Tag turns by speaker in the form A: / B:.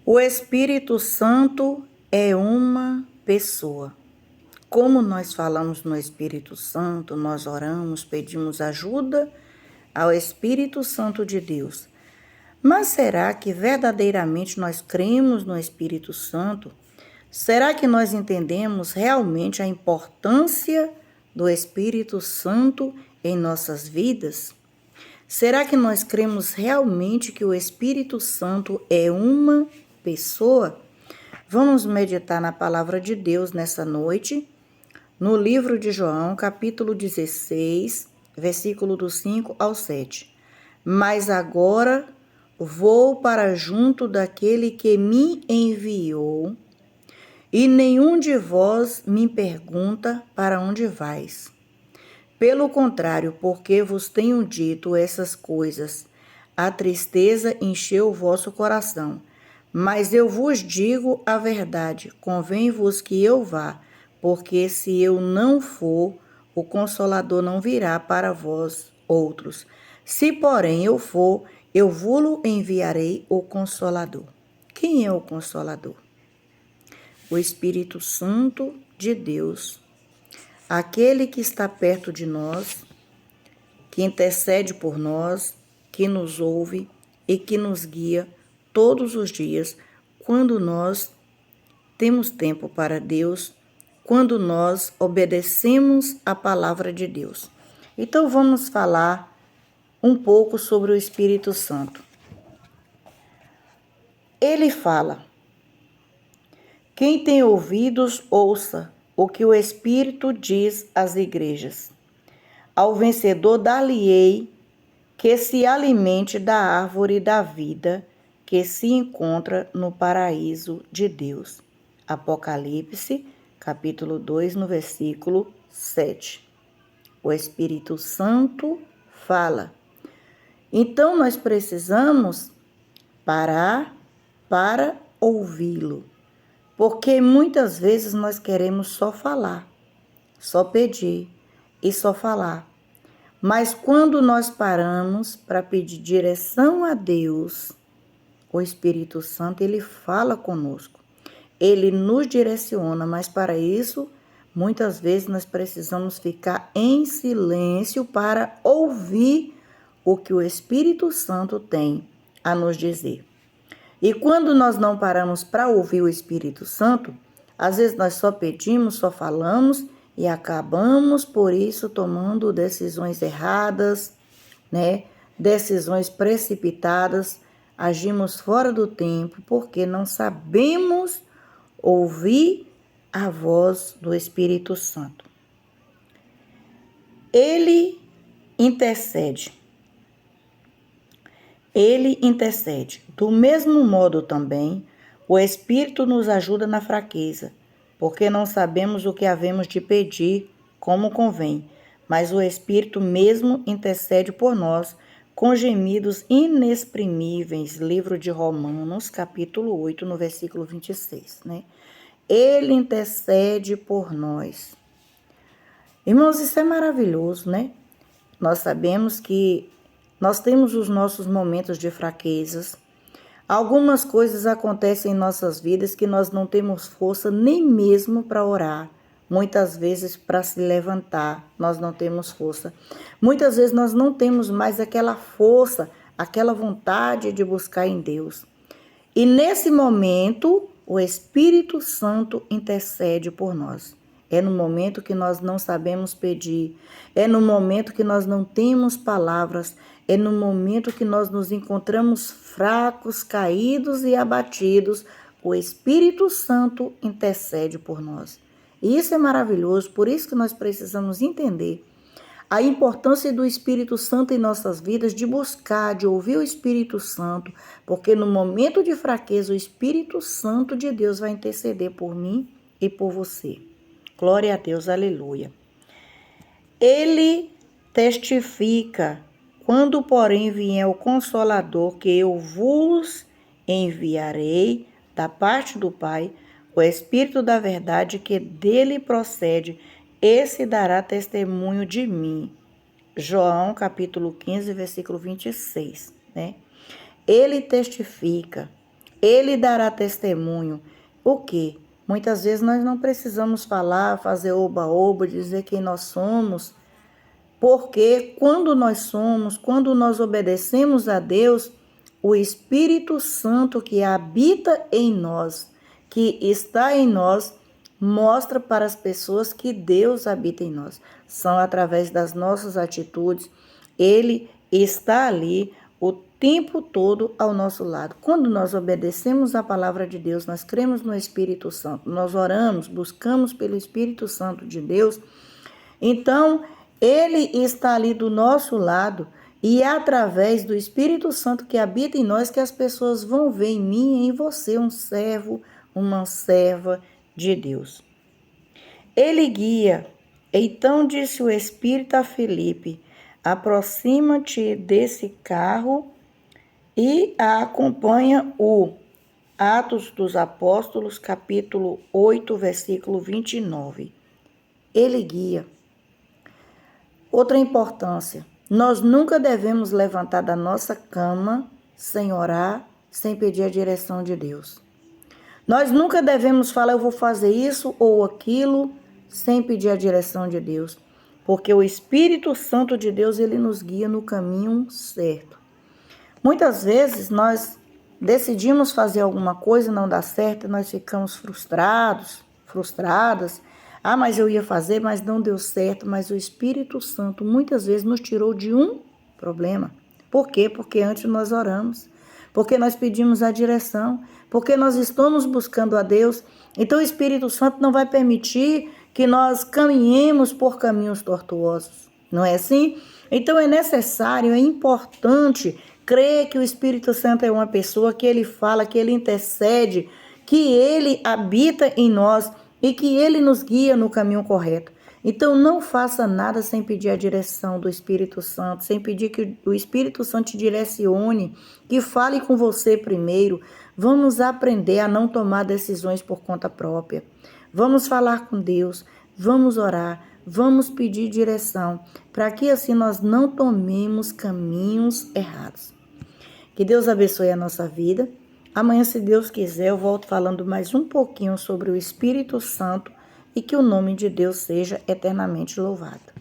A: O Espírito Santo é uma pessoa. Como nós falamos no Espírito Santo, nós oramos, pedimos ajuda ao Espírito Santo de Deus. Mas será que verdadeiramente nós cremos no Espírito Santo? Será que nós entendemos realmente a importância do Espírito Santo em nossas vidas? Será que nós cremos realmente que o Espírito Santo é uma pessoa? Vamos meditar na palavra de Deus nessa noite, no livro de João, capítulo 16, versículo do 5 ao 7. Mas agora vou para junto daquele que me enviou, e nenhum de vós me pergunta para onde vais. Pelo contrário, porque vos tenho dito essas coisas, a tristeza encheu o vosso coração. Mas eu vos digo a verdade, convém-vos que eu vá, porque se eu não for, o Consolador não virá para vós outros. Se, porém, eu for, eu vos enviarei o Consolador. Quem é o Consolador? O Espírito Santo de Deus, aquele que está perto de nós, que intercede por nós, que nos ouve e que nos guia todos os dias, quando nós temos tempo para Deus, quando nós obedecemos a palavra de Deus. Então vamos falar um pouco sobre o Espírito Santo. Ele fala: quem tem ouvidos, ouça o que o Espírito diz às igrejas. Ao vencedor dar-lhe-ei que se alimente da árvore da vida que se encontra no paraíso de Deus. Apocalipse, capítulo 2, no versículo 7. O Espírito Santo fala. Então nós precisamos parar para ouvi-lo, porque muitas vezes nós queremos só falar, só pedir e só falar. Mas quando nós paramos para pedir direção a Deus, o Espírito Santo, ele fala conosco. Ele nos direciona, mas para isso, muitas vezes nós precisamos ficar em silêncio para ouvir o que o Espírito Santo tem a nos dizer. E quando nós não paramos para ouvir o Espírito Santo, às vezes nós só pedimos, só falamos e acabamos por isso tomando decisões erradas, né? Decisões precipitadas, agimos fora do tempo porque não sabemos ouvir a voz do Espírito Santo. Ele intercede. Ele intercede. Do mesmo modo também, o Espírito nos ajuda na fraqueza, porque não sabemos o que havemos de pedir como convém, mas o Espírito mesmo intercede por nós com gemidos inexprimíveis. Livro de Romanos, capítulo 8, no versículo 26, né? Ele intercede por nós. Irmãos, isso é maravilhoso, né? Nós sabemos que nós temos os nossos momentos de fraquezas. Algumas coisas acontecem em nossas vidas que nós não temos força nem mesmo para orar. Muitas vezes para se levantar, nós não temos força. Muitas vezes nós não temos mais aquela força, aquela vontade de buscar em Deus. E nesse momento, o Espírito Santo intercede por nós. É no momento que nós não sabemos pedir, é no momento que nós não temos palavras, é no momento que nós nos encontramos fracos, caídos e abatidos, o Espírito Santo intercede por nós. E isso é maravilhoso, por isso que nós precisamos entender a importância do Espírito Santo em nossas vidas, de buscar, de ouvir o Espírito Santo, porque no momento de fraqueza, o Espírito Santo de Deus vai interceder por mim e por você. Glória a Deus, aleluia. Ele testifica, quando, porém, vier o Consolador, que eu vos enviarei da parte do Pai, o Espírito da verdade que dele procede, esse dará testemunho de mim. João, capítulo 15, versículo 26, né? Ele testifica. Ele dará testemunho. O quê? Muitas vezes nós não precisamos falar, fazer oba-oba, dizer quem nós somos, porque quando nós obedecemos a Deus, o Espírito Santo que habita em nós, que está em nós, mostra para as pessoas que Deus habita em nós. São através das nossas atitudes. Ele está ali o tempo todo ao nosso lado. Quando nós obedecemos a palavra de Deus, nós cremos no Espírito Santo, nós oramos, buscamos pelo Espírito Santo de Deus, então ele está ali do nosso lado e é através do Espírito Santo que habita em nós que as pessoas vão ver em mim e em você um servo, uma serva de Deus. Ele guia. Então disse o Espírito a Filipe: aproxima-te desse carro e acompanha o Atos dos Apóstolos, capítulo 8, versículo 29. Ele guia. Outra importância: nós nunca devemos levantar da nossa cama sem orar, sem pedir a direção de Deus. Nós nunca devemos falar, eu vou fazer isso ou aquilo, sem pedir a direção de Deus. Porque o Espírito Santo de Deus, ele nos guia no caminho certo. Muitas vezes nós decidimos fazer alguma coisa e não dá certo, nós ficamos frustradas. Ah, mas eu ia fazer, mas não deu certo. Mas o Espírito Santo muitas vezes nos tirou de um problema. Por quê? Porque antes nós oramos. Porque nós pedimos a direção. Porque nós estamos buscando a Deus. Então o Espírito Santo não vai permitir que nós caminhemos por caminhos tortuosos. Não é assim? Então é necessário, é importante crer que o Espírito Santo é uma pessoa, que ele fala, que ele intercede, que ele habita em nós e que ele nos guia no caminho correto. Então não faça nada sem pedir a direção do Espírito Santo, sem pedir que o Espírito Santo te direcione, que fale com você primeiro. Vamos aprender a não tomar decisões por conta própria. Vamos falar com Deus, vamos orar, vamos pedir direção, para que assim nós não tomemos caminhos errados. Que Deus abençoe a nossa vida. Amanhã, se Deus quiser, eu volto falando mais um pouquinho sobre o Espírito Santo e que o nome de Deus seja eternamente louvado.